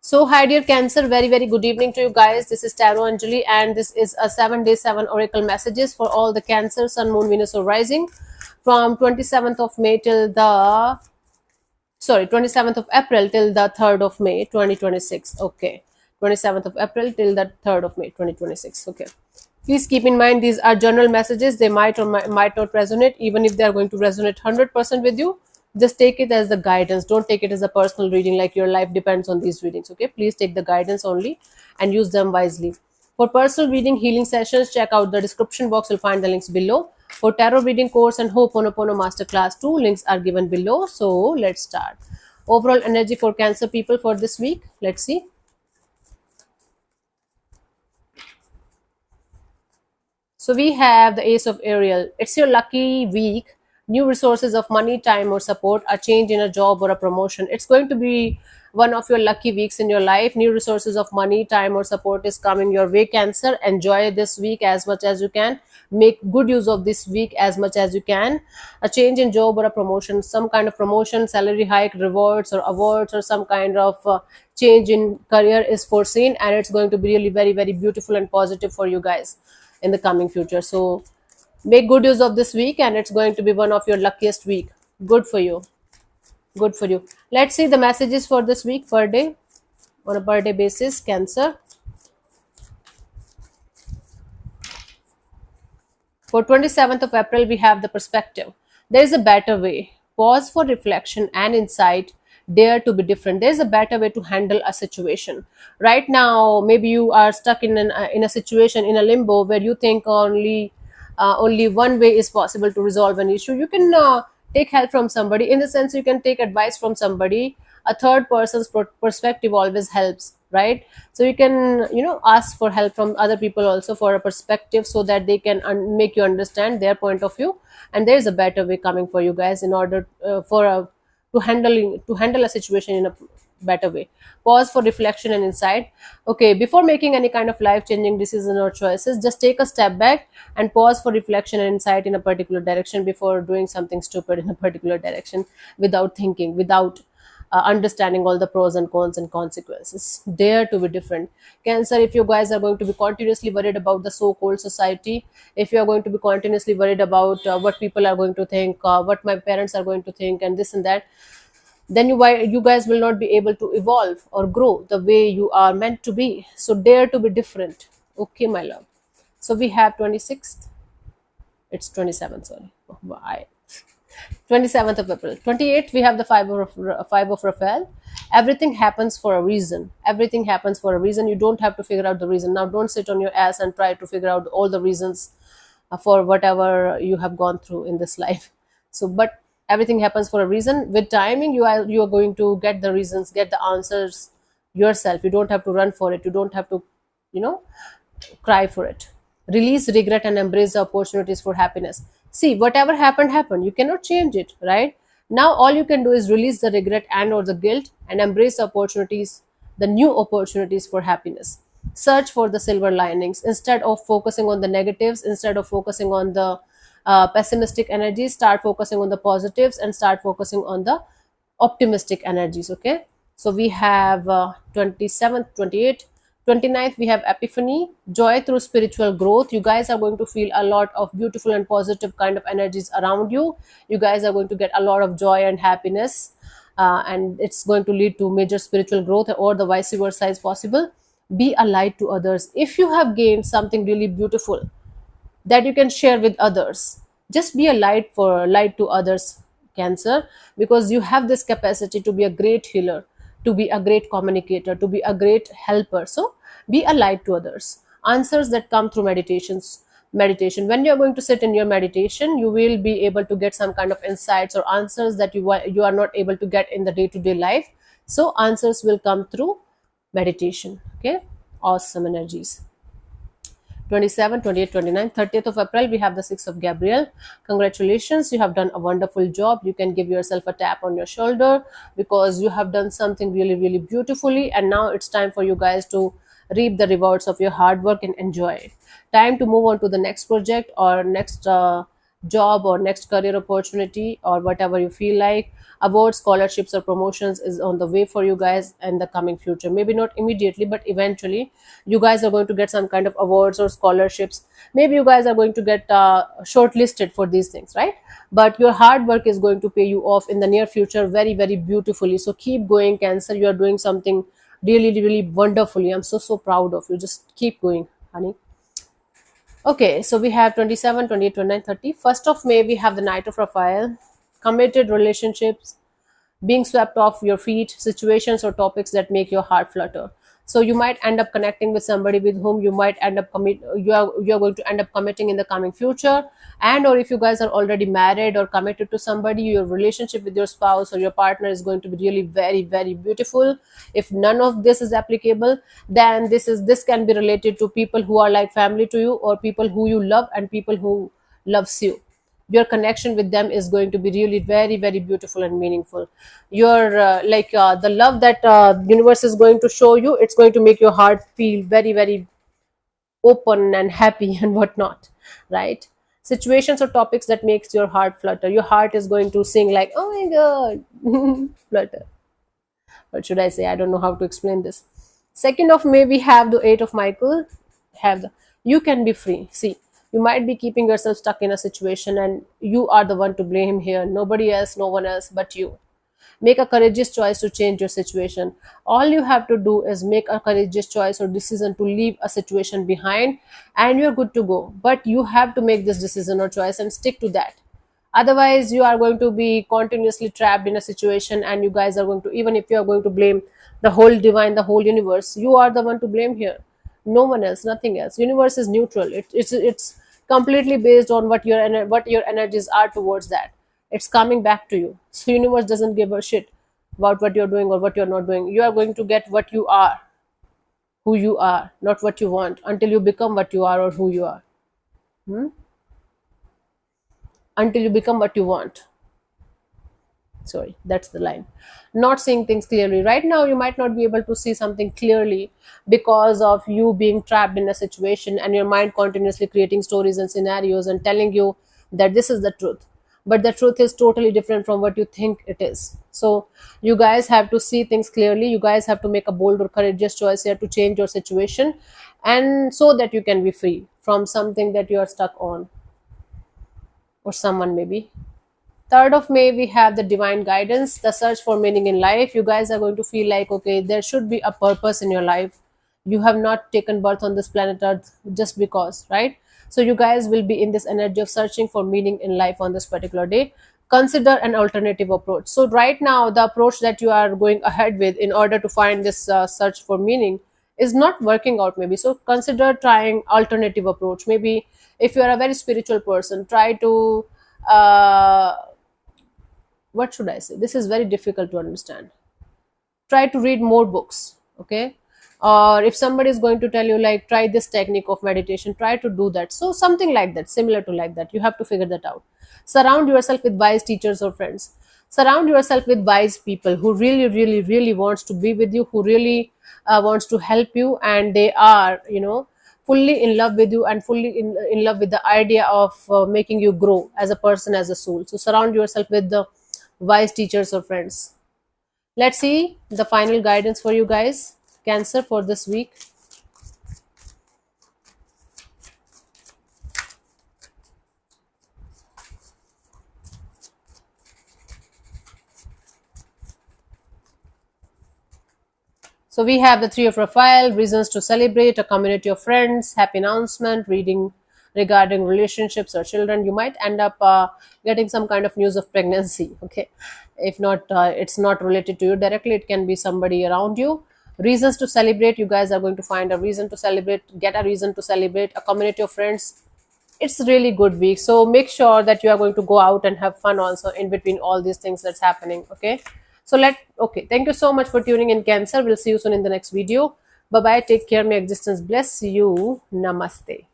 So, hi dear Cancer, very good evening to you guys. This is Tarot Anjali, and this is a 7 day 7 oracle messages for all the Cancer, Sun, Moon, Venus, or Rising from 27th of May till the 27th of April till the 3rd of May 2026. Okay, 27th of April till the 3rd of May 2026. Okay. Please keep in mind these are general messages. They might or might not resonate. Even if they are going to resonate 100% with you, just take it as the guidance. Don't take it as a personal reading like your life depends on these readings. Okay, please take the guidance only and use them wisely. For personal reading healing sessions, check out the description box. You'll find the links below. For tarot reading course and Ho'oponopono masterclass, 2 links are given below. So let's start. Overall energy for Cancer people for this week. Let's see. So we have the Ace of Ariel. It's your lucky week. New resources of money, time, or support, a change in a job or a promotion. It's going to be one of your lucky weeks in your life. New resources of money, time, or support is coming your way, Cancer. Enjoy this week as much as you can. Make good use of this week as much as you can. A change in job or a promotion, some kind of promotion, salary hike, rewards, or awards, or some kind of change in career is foreseen, and it's going to be really very beautiful and positive for you guys in the coming future. So make good use of this week, and it's going to be one of your luckiest week. Good for you. Good for you. Let's see the messages for this week per day on a per day basis, Cancer. For 27th of April, we have the perspective. There is a better way. Pause for reflection and insight. Dare to be different. There is a better way to handle a situation. Right now, maybe you are stuck in a situation, in a limbo, where you think only one way is possible to resolve an issue. You can take help from somebody. In the sense, you can take advice from somebody. A third person's perspective always helps, right? So you can ask for help from other people also for a perspective, so that they can make you understand their point of view. And there is a better way coming for you guys in order to handle a situation in a better way. Pause for reflection and insight. Okay, before making any kind of life changing decision or choices, just take a step back and pause for reflection and insight in a particular direction before doing something stupid in a particular direction, without thinking, without understanding all the pros and cons and consequences. Dare to be different, Cancer. If you guys are going to be continuously worried about the so-called society, if you are going to be continuously worried about what people are going to think, what my parents are going to think, and this and that, then you guys will not be able to evolve or grow the way you are meant to be. So dare to be different. Okay, my love. So we have 26th. It's 27th, sorry. Why? 27th of April. 28th, we have the five of Raphael. Everything happens for a reason. Everything happens for a reason. You don't have to figure out the reason. Now don't sit on your ass and try to figure out all the reasons for whatever you have gone through in this life. So but everything happens for a reason. With timing, you are going to get the reasons, get the answers yourself. You don't have to run for it. You don't have to you know cry for it. Release regret and embrace the opportunities for happiness. See, whatever happened. You cannot change it, right? Now all you can do is release the regret and or the guilt, and embrace the opportunities, the new opportunities for happiness. Search for the silver linings instead of focusing on the negatives, instead of focusing on the pessimistic energies. Start focusing on the positives and start focusing on the optimistic energies. Okay, so we have 27th, 28th, 29th, we have Epiphany, joy through spiritual growth. You guys are going to feel a lot of beautiful and positive kind of energies around you. You guys are going to get a lot of joy and happiness, and it's going to lead to major spiritual growth, or the vice versa is possible. Be a light to others. If you have gained something really beautiful that you can share with others, just be a light to others, Cancer, because you have this capacity to be a great healer, to be a great communicator, to be a great helper. So be a light to others. Answers that come through meditation. When you're going to sit in your meditation, you will be able to get some kind of insights or answers that you are not able to get in the day-to-day life. So answers will come through meditation. Okay, awesome energies. 27, 28, 29, 30th of April, we have the 6 of Gabriel. Congratulations, you have done a wonderful job. You can give yourself a tap on your shoulder, because you have done something really beautifully, and now it's time for you guys to reap the rewards of your hard work and enjoy it. Time to move on to the next project or next job or next career opportunity or whatever you feel like. Awards, scholarships, or promotions is on the way for you guys in the coming future. Maybe not immediately, but eventually you guys are going to get some kind of awards or scholarships. Maybe you guys are going to get shortlisted for these things, right? But your hard work is going to pay you off in the near future very, very beautifully. So keep going, Cancer. You are doing something really, really wonderfully. I'm so, so proud of you. Just keep going, honey. Okay, so we have 27, 28, 29, 30. 1st of May, we have the Knight of Raphael, committed relationships, being swept off your feet, situations or topics that make your heart flutter. So you might end up connecting with somebody with whom you might end up you are going to end up committing in the coming future. And or if you guys are already married or committed to somebody, your relationship with your spouse or your partner is going to be really very, very beautiful. If none of this is applicable, then this can be related to people who are like family to you, or people who you love and people who loves you. Your connection with them is going to be really very, very beautiful and meaningful. Your the love that universe is going to show you, it's going to make your heart feel very, very open and happy and whatnot, right? Situations or topics that makes your heart flutter, your heart is going to sing like, oh my god. Flutter. What should I say? I don't know how to explain this. 2nd of May, we have the 8 of Michael. Have the You can be free. See, you might be keeping yourself stuck in a situation, and you are the one to blame here. Nobody else, no one else but you. Make a courageous choice to change your situation. All you have to do is make a courageous choice or decision to leave a situation behind, and you're good to go. But you have to make this decision or choice and stick to that. Otherwise, you are going to be continuously trapped in a situation, and you guys are going to, even if you are going to blame the whole divine, the whole universe, you are the one to blame here. No one else, nothing else. Universe is neutral. It's completely based on what your energies are towards that. It's coming back to you. So universe doesn't give a shit about what you're doing or what you're not doing. You are going to get what you are, who you are, not what you want, until you become what you are or who you are. Hmm? Until you become what you want. Sorry, that's the line. Not seeing things clearly right now, you might not be able to see something clearly because of you being trapped in a situation and your mind continuously creating stories and scenarios and telling you that this is the truth, but the truth is totally different from what you think it is. So you guys have to see things clearly. You guys have to make a bold or courageous choice here to change your situation, and so that you can be free from something that you are stuck on, or someone maybe. 3rd of May, we have the divine guidance, the search for meaning in life. You guys are going to feel like, okay, there should be a purpose in your life. You have not taken birth on this planet Earth just because, right? So you guys will be in this energy of searching for meaning in life on this particular day. Consider an alternative approach. So right now, the approach that you are going ahead with in order to find this search for meaning is not working out maybe. So consider trying alternative approach. Maybe if you are a very spiritual person, try to uh, what should I say? This is very difficult to understand. Try to read more books, okay? Or if somebody is going to tell you, like, try this technique of meditation, try to do that. So something like that, similar to like that. You have to figure that out. Surround yourself with wise teachers or friends. Surround yourself with wise people who really, really, really wants to be with you, who really wants to help you, and they are, fully in love with you and fully in love with the idea of making you grow as a person, as a soul. So surround yourself with the wise teachers or friends. Let's see the final guidance for you guys, Cancer, for this week. So we have the Three of Raphael, reasons to celebrate, a community of friends, happy announcement, reading regarding relationships or children. You might end up getting some kind of news of pregnancy. Okay, if not, it's not related to you directly. It can be somebody around you. Reasons to celebrate. You guys are going to find a reason to celebrate. Get a reason to celebrate. A community of friends. It's a really good week, so make sure that you are going to go out and have fun also in between all these things that's happening. Okay, so okay, thank you so much for tuning in, Cancer. We'll see you soon in the next video. Bye bye, take care, may existence bless you. Namaste.